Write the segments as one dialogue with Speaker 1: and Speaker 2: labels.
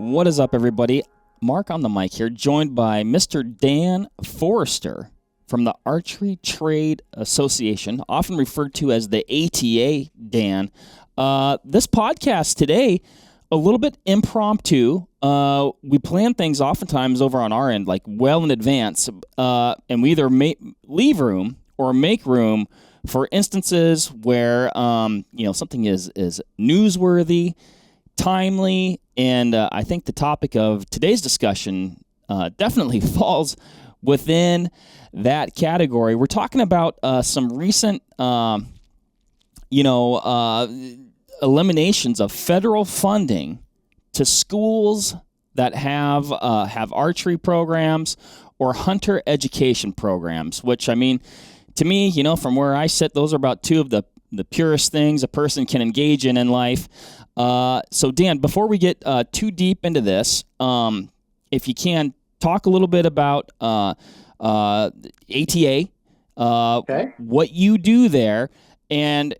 Speaker 1: What is up, everybody? Mark on the mic here, joined by Mr. Dan Forrester from the Archery Trade Association, often referred to as the ATA, Dan. This podcast today, a little bit impromptu. We plan things oftentimes over on our end, like well in advance, and we either leave room or make room for instances where something is newsworthy, timely, and I think the topic of today's discussion definitely falls within that category. We're talking about some recent, eliminations of federal funding to schools that have archery programs or hunter education programs. Which, I mean, to me, from where I sit, those are about two of the purest things a person can engage in life. So, Dan, before we get too deep into this, if you can, talk a little bit about ATA,
Speaker 2: Okay.
Speaker 1: what you do there, and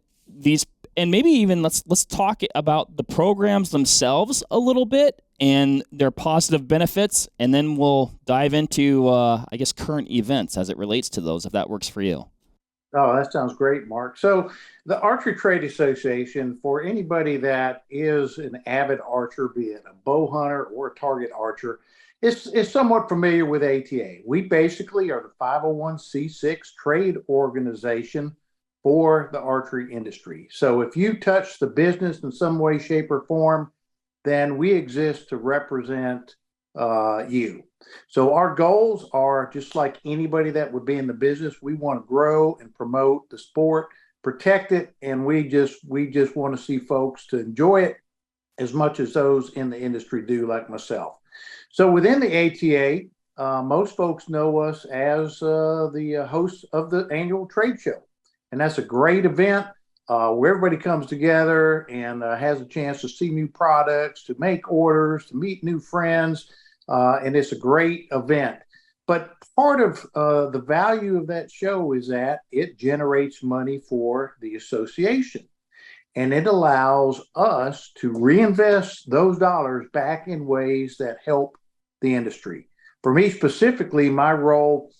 Speaker 1: maybe even let's talk about the programs themselves a little bit and their positive benefits, and then we'll dive into, current events as it relates to those, if that works for you.
Speaker 2: Oh, that sounds great, Mark. So, the Archery Trade Association, for anybody that is an avid archer, be it a bow hunter or a target archer, is somewhat familiar with ATA. We basically are the 501c6 trade organization for the archery industry. So, if you touch the business in some way, shape, or form, then we exist to represent you. So our goals are just like anybody that would be in the business. We want to grow and promote the sport, protect it, and we just want to see folks to enjoy it as much as those in the industry do, like myself. So within the ATA, most folks know us as the hosts of the annual trade show, and that's a great event where everybody comes together and has a chance to see new products, to make orders, to meet new friends. And it's a great event. But part of the value of that show is that it generates money for the association. And it allows us to reinvest those dollars back in ways that help the industry. For me specifically, my role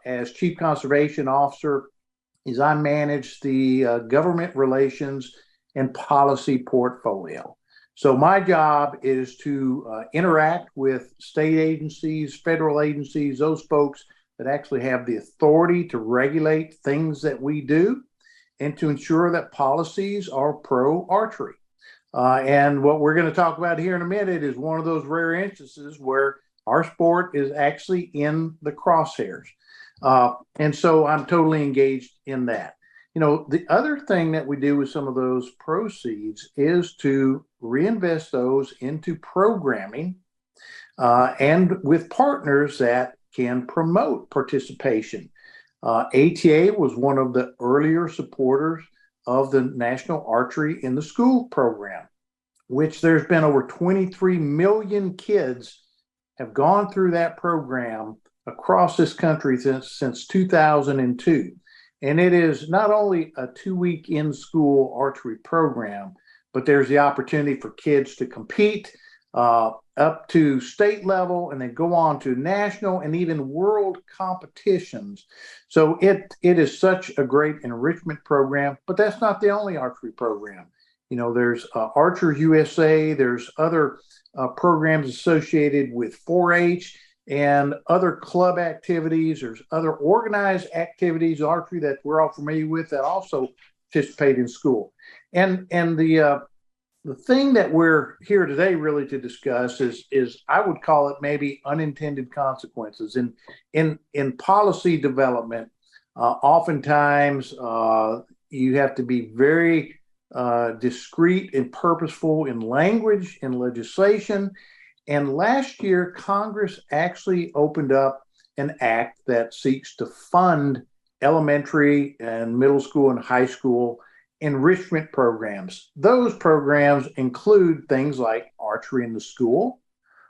Speaker 2: as Chief Conservation Officer is I manage the government relations and policy portfolio. So my job is to interact with state agencies, federal agencies, those folks that actually have the authority to regulate things that we do, and to ensure that policies are pro-archery. And what we're going to talk about here in a minute is one of those rare instances where our sport is actually in the crosshairs. And so I'm totally engaged in that. The other thing that we do with some of those proceeds is to reinvest those into programming and with partners that can promote participation. ATA was one of the earlier supporters of the National Archery in the School program, which there's been over 23 million kids have gone through that program across this country since 2002. And it is not only a 2-week in-school archery program, but there's the opportunity for kids to compete up to state level and then go on to national and even world competitions. So it is such a great enrichment program, but that's not the only archery program. There's Archers USA, there's other programs associated with 4-H, and other club activities. There's other organized activities, archery, that we're all familiar with, that also participate in school. And the thing that we're here today really to discuss is I would call it maybe unintended consequences. In policy development, oftentimes you have to be very discreet and purposeful in language, in legislation. And last year, Congress actually opened up an act that seeks to fund elementary and middle school and high school enrichment programs. Those programs include things like archery in the school,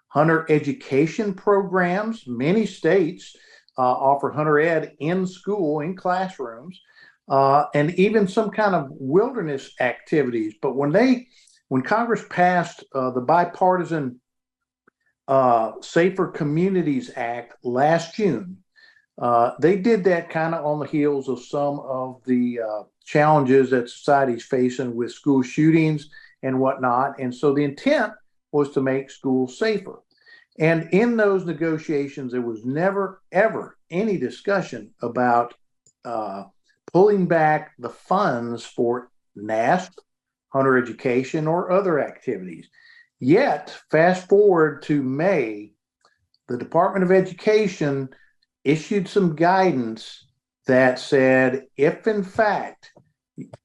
Speaker 2: hunter education programs. Many states offer hunter ed in school, in classrooms, and even some kind of wilderness activities. But when Congress passed the bipartisan Safer Communities Act last June. They did that kind of on the heels of some of the challenges that society's facing with school shootings and whatnot. And so the intent was to make schools safer. And in those negotiations, there was never, ever any discussion about pulling back the funds for NASP, hunter education, or other activities. Yet, fast forward to May, the Department of Education issued some guidance that said if, in fact,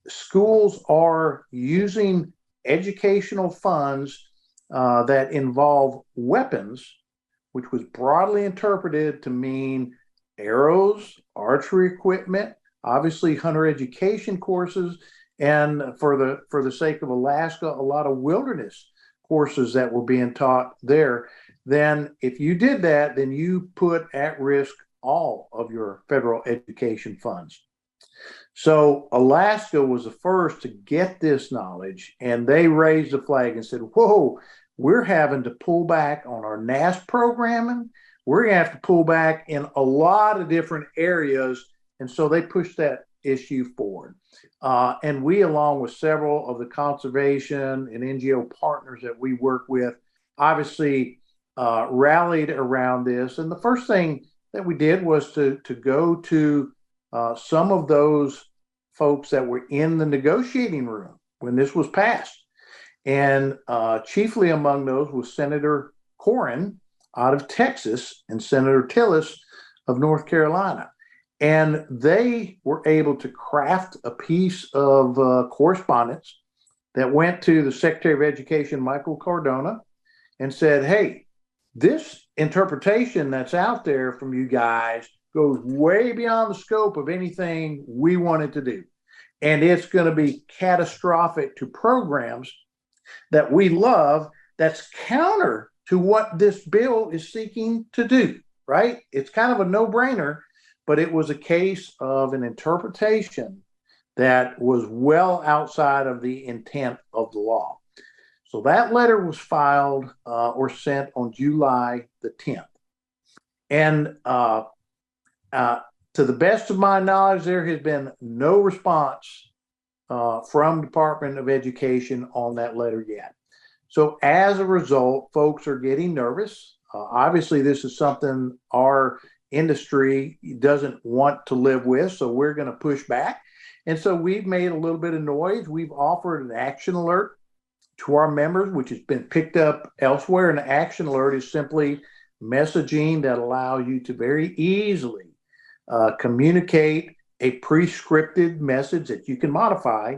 Speaker 2: schools are using educational funds that involve weapons, which was broadly interpreted to mean arrows, archery equipment, obviously hunter education courses, and for the sake of Alaska, a lot of wilderness courses that were being taught there. Then if you did that, then you put at risk all of your federal education funds. So Alaska was the first to get this knowledge, and they raised the flag and said, whoa, we're having to pull back on our NASP programming. We're going to have to pull back in a lot of different areas. And so they pushed that issue forward. And we, along with several of the conservation and NGO partners that we work with, obviously rallied around this. And the first thing that we did was to go to some of those folks that were in the negotiating room when this was passed. And chiefly among those was Senator Cornyn out of Texas and Senator Tillis of North Carolina. And they were able to craft a piece of correspondence that went to the Secretary of Education, Michael Cardona, and said, hey, this interpretation that's out there from you guys goes way beyond the scope of anything we wanted to do. And it's going to be catastrophic to programs that we love, that's counter to what this bill is seeking to do, right? It's kind of a no-brainer, but it was a case of an interpretation that was well outside of the intent of the law. So that letter was filed or sent on July the 10th. And to the best of my knowledge, there has been no response from Department of Education on that letter yet. So as a result, folks are getting nervous. Obviously, this is something our industry doesn't want to live with, so we're going to push back. And so we've made a little bit of noise. We've offered an action alert to our members, which has been picked up elsewhere. An action alert is simply messaging that allows you to very easily communicate a prescripted message that you can modify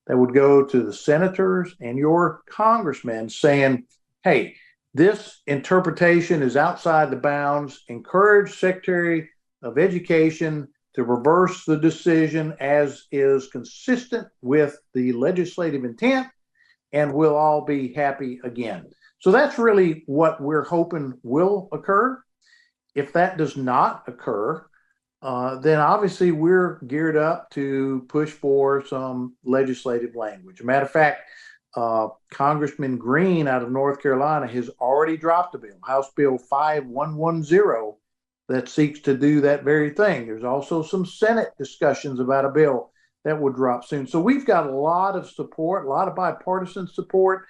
Speaker 2: that would go to the senators and your congressmen saying, hey, this interpretation is outside the bounds. Encourage Secretary of Education to reverse the decision as is consistent with the legislative intent, and we'll all be happy again. So that's really what we're hoping will occur. If that does not occur, then obviously we're geared up to push for some legislative language. As a matter of fact, Congressman Green out of North Carolina has already dropped a bill, House Bill 5110, that seeks to do that very thing. There's also some Senate discussions about a bill that will drop soon. So we've got a lot of support, a lot of bipartisan support.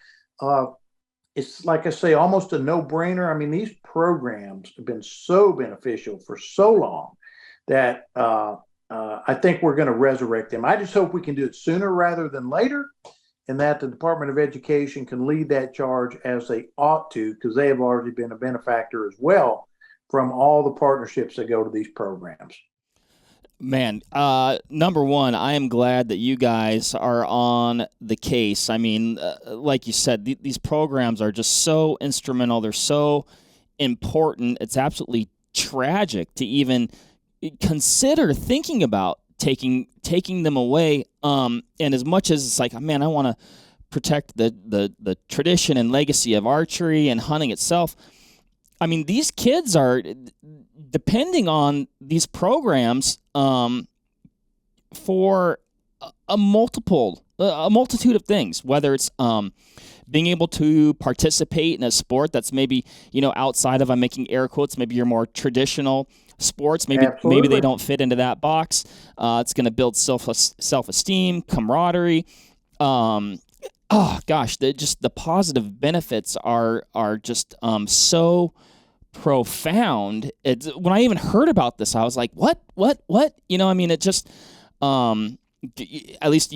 Speaker 2: It's like I say, almost a no-brainer. I mean, these programs have been so beneficial for so long that I think we're going to resurrect them. I just hope we can do it sooner rather than later, and that the Department of Education can lead that charge as they ought to, because they have already been a benefactor as well from all the partnerships that go to these programs.
Speaker 1: Man, number one, I am glad that you guys are on the case. I mean, like you said, these programs are just so instrumental. They're so important. It's absolutely tragic to even consider thinking about taking them away. And as much as it's like, man, I want to protect the tradition and legacy of archery and hunting itself. I mean, these kids are depending on these programs for a multiple a multitude of things, whether it's being able to participate in a sport that's maybe, outside of, I'm making air quotes, maybe your more traditional sports. Maybe they
Speaker 2: Absolutely.
Speaker 1: don't fit into that box. It's going to build self-esteem, camaraderie. Oh gosh, just the positive benefits are just so profound. When I even heard about this, I was like, what? It just, at least,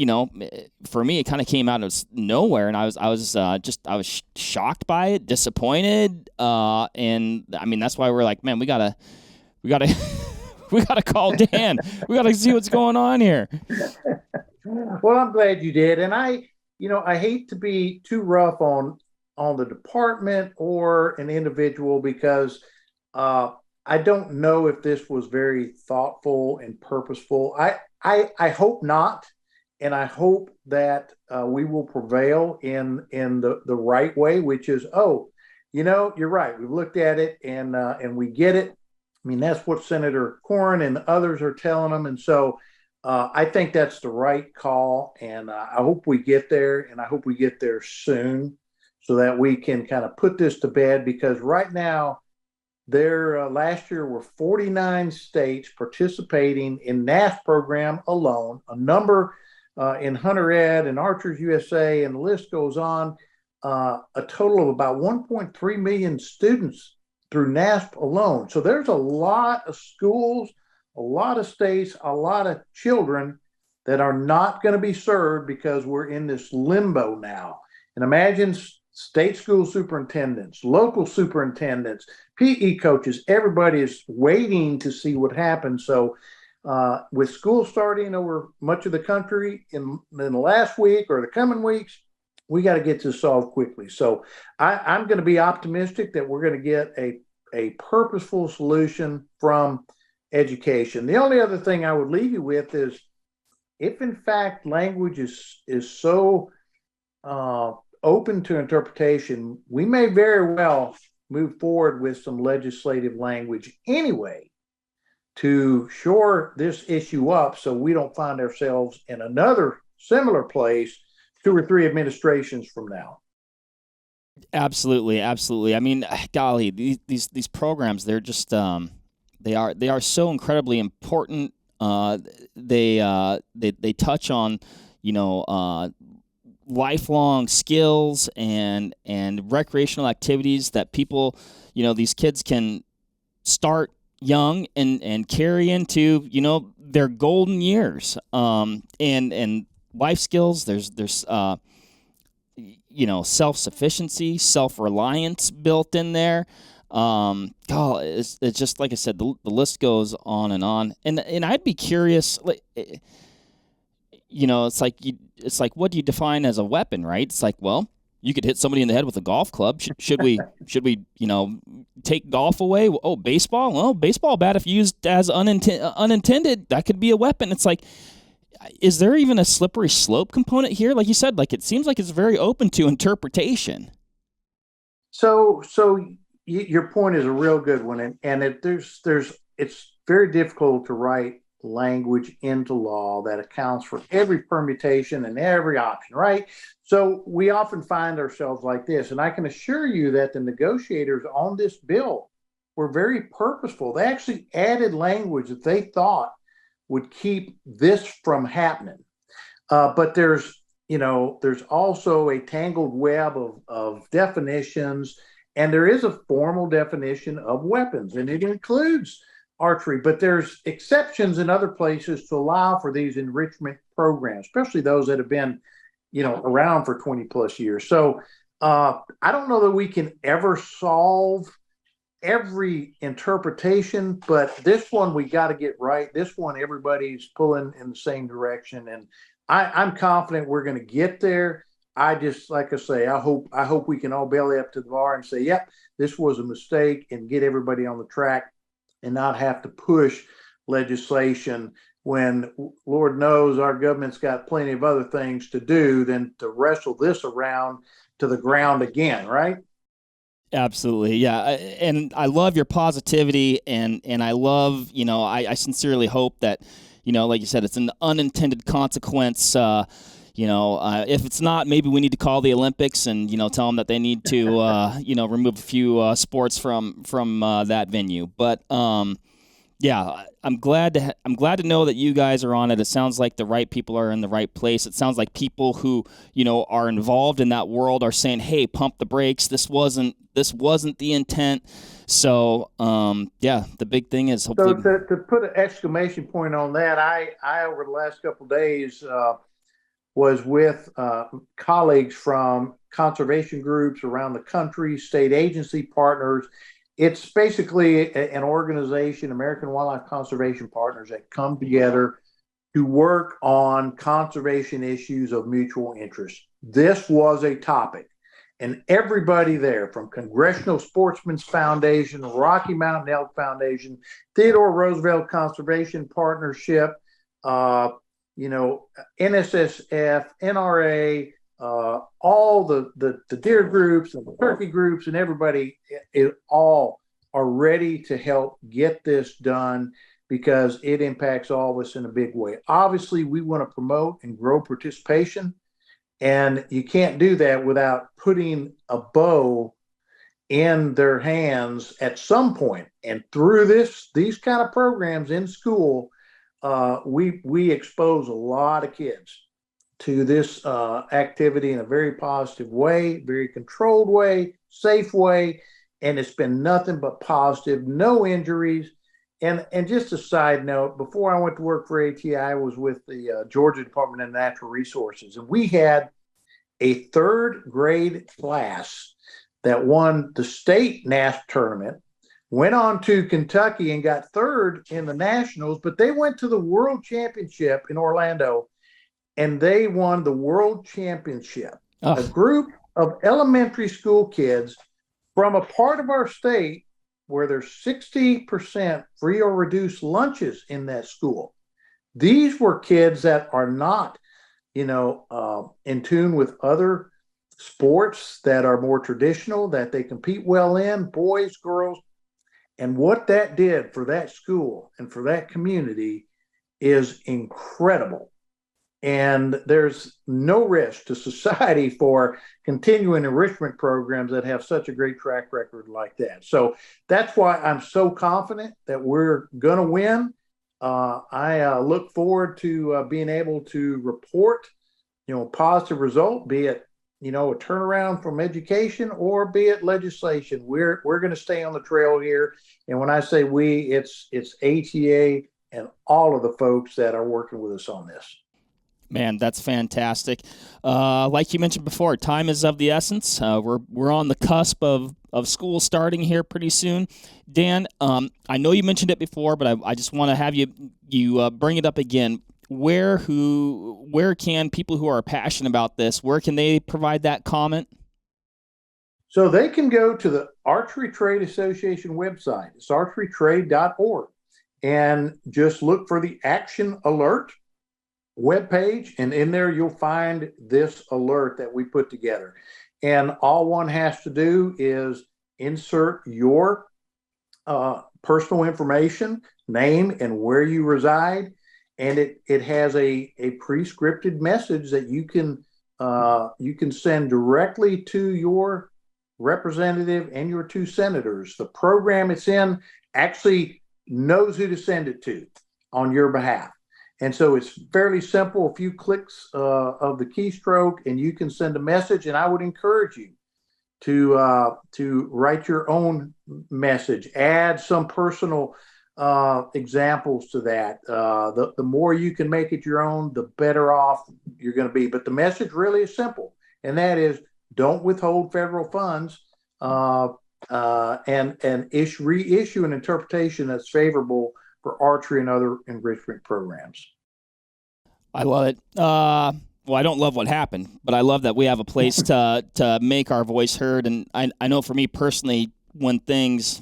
Speaker 1: for me, it kind of came out of nowhere, and I was shocked by it, disappointed, and I mean, that's why we're like, man, we gotta, we gotta call Dan. We gotta see what's going on here.
Speaker 2: Well, I'm glad you did. And I hate to be too rough on the department or an individual because I don't know if this was very thoughtful and purposeful. I hope not, and I hope that we will prevail in the right way, which is, you're right. We've looked at it and we get it. I mean, that's what Senator Corrin and others are telling them, and so I think that's the right call, and I hope we get there, and I hope we get there soon, so that we can kind of put this to bed. Because right now, there last year were 49 states participating in NASP program alone, a number in Hunter Ed and Archers USA, and the list goes on. A total of about 1.3 million students through NASP alone. So there's a lot of schools, a lot of states, a lot of children that are not going to be served because we're in this limbo now. And imagine state school superintendents, local superintendents, PE coaches, everybody is waiting to see what happens. So with school starting over much of the country in the last week or the coming weeks, we got to get this solved quickly. So I'm going to be optimistic that we're going to get a purposeful solution from education. The only other thing I would leave you with is, if in fact language is so open to interpretation, we may very well move forward with some legislative language anyway to shore this issue up, so we don't find ourselves in another similar place 2 or 3 administrations from now.
Speaker 1: Absolutely. I mean, golly, these programs, they're just they are so incredibly important. They touch on, lifelong skills and recreational activities that people, these kids can start young and carry into, their golden years. And life skills, there's self-sufficiency, self-reliance built in there. It's just like I said, the list goes on. And I'd be curious, it's like, what do you define as a weapon, right? It's like, well, you could hit somebody in the head with a golf club. Should we, take golf away? Oh, baseball? Well, baseball bat, if used as unintended, that could be a weapon. It's like, is there even a slippery slope component here? Like you said, like it seems like it's very open to interpretation.
Speaker 2: So your point is a real good one, and it's very difficult to write language into law that accounts for every permutation and every option, right? So we often find ourselves like this, and I can assure you that the negotiators on this bill were very purposeful. They actually added language that they thought would keep this from happening. But there's also a tangled web of definitions, and there is a formal definition of weapons, and it includes archery, but there's exceptions in other places to allow for these enrichment programs, especially those that have been, around for 20 plus years. So I don't know that we can ever solve every interpretation, but this one we got to get right. This one, everybody's pulling in the same direction, and I'm confident we're going to get there. I just, like I say, I hope we can all belly up to the bar and say, yep, this was a mistake, and get everybody on the track and not have to push legislation when Lord knows our government's got plenty of other things to do than to wrestle this around to the ground again, right?
Speaker 1: Absolutely, yeah, and I love your positivity, and I love, I sincerely hope that, like you said, it's an unintended consequence. If it's not, maybe we need to call the Olympics and tell them that they need to remove a few sports from that venue. But yeah, I'm glad to know that you guys are on it. It sounds like the right people are in the right place. It sounds like people who are involved in that world are saying, "Hey, pump the brakes. This wasn't the intent." So the big thing is hopefully.
Speaker 2: So to put an exclamation point on that, I over the last couple of days was with colleagues from conservation groups around the country, state agency partners. It's basically an organization, American Wildlife Conservation Partners, that come together to work on conservation issues of mutual interest. This was a topic, and everybody there, from Congressional Sportsmen's Foundation, Rocky Mountain Elk Foundation, Theodore Roosevelt Conservation Partnership, NSSF, NRA, all the deer groups and the turkey groups and everybody, all are ready to help get this done because it impacts all of us in a big way. Obviously, we want to promote and grow participation, and you can't do that without putting a bow in their hands at some point. And through these kind of programs in school, we expose a lot of kids to this activity in a very positive way, very controlled way, safe way, and it's been nothing but positive, no injuries. And just a side note, before I went to work for ATI, I was with the Georgia Department of Natural Resources, and we had a third grade class that won the state NASP tournament, went on to Kentucky and got third in the nationals, but they went to the World Championship in Orlando, and they won the World Championship. Oh. A group of elementary school kids from a part of our state where there's 60% free or reduced lunches in that school. These were kids that are not, in tune with other sports that are more traditional, that they compete well in, boys, girls. And what that did for that school and for that community is incredible. And there's no risk to society for continuing enrichment programs that have such a great track record like that. So that's why I'm so confident that we're going to win. I look forward to being able to report, positive result, be it, a turnaround from education or be it legislation. We're going to stay on the trail here. And when I say we, it's ATA and all of the folks that are working with us on this.
Speaker 1: Man, that's fantastic. Like you mentioned before, time is of the essence. We're on the cusp of school starting here pretty soon. Dan, I know you mentioned it before, but I just want to have you bring it up again. Where can people who are passionate about this, where can they provide that comment?
Speaker 2: So they can go to the Archery Trade Association website. It's archerytrade.org, and just look for the Action Alert webpage, and in there you'll find this alert that we put together. And all one has to do is insert your personal information, name, and where you reside, and it has a pre-scripted message that you can send directly to your representative and your two senators. The program it's in actually knows who to send it to on your behalf. And so it's fairly simple, a few clicks of the keystroke, and you can send a message. And I would encourage you to write your own message, add some personal examples to that. The more you can make it your own, the better off you're going to be. But the message really is simple, and that is don't withhold federal funds and reissue an interpretation that's favorable for archery and other enrichment programs.
Speaker 1: I love it. Well, I don't love what happened, but I love that we have a place to make our voice heard. And I know for me personally, when things,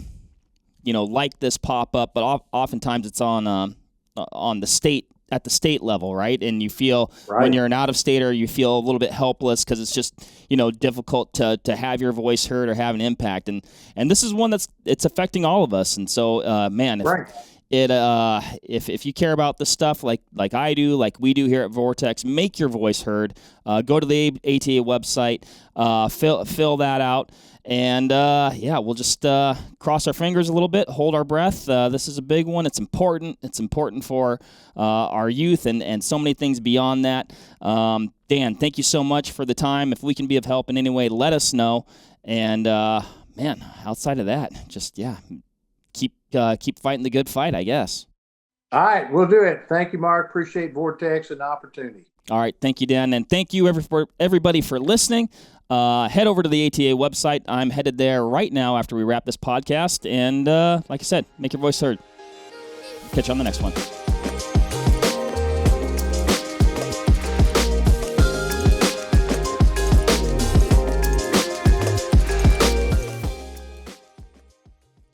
Speaker 1: like this pop up, but oftentimes it's on the state, at the state level, right? And you feel when you're an out-of-stater, you feel a little bit helpless because it's just, difficult to have your voice heard or have an impact. And this is one it's affecting all of us. And so, man, If you care about this stuff like I do, like we do here at Vortex, make your voice heard. Go to the ATA website, fill that out, and we'll just cross our fingers a little bit, hold our breath. This is a big one. It's important. It's important for our youth and so many things beyond that. Dan, thank you so much for the time. If we can be of help in any way, let us know. And man, outside of that, just keep fighting the good fight, I guess.
Speaker 2: All right, we'll do it. Thank you, Mark. Appreciate Vortex and the opportunity.
Speaker 1: All right, thank you, Dan, and thank you everybody for listening. Head over to the ATA website. I'm headed there right now after we wrap this podcast, and like I said, make your voice heard. Catch you on the next one.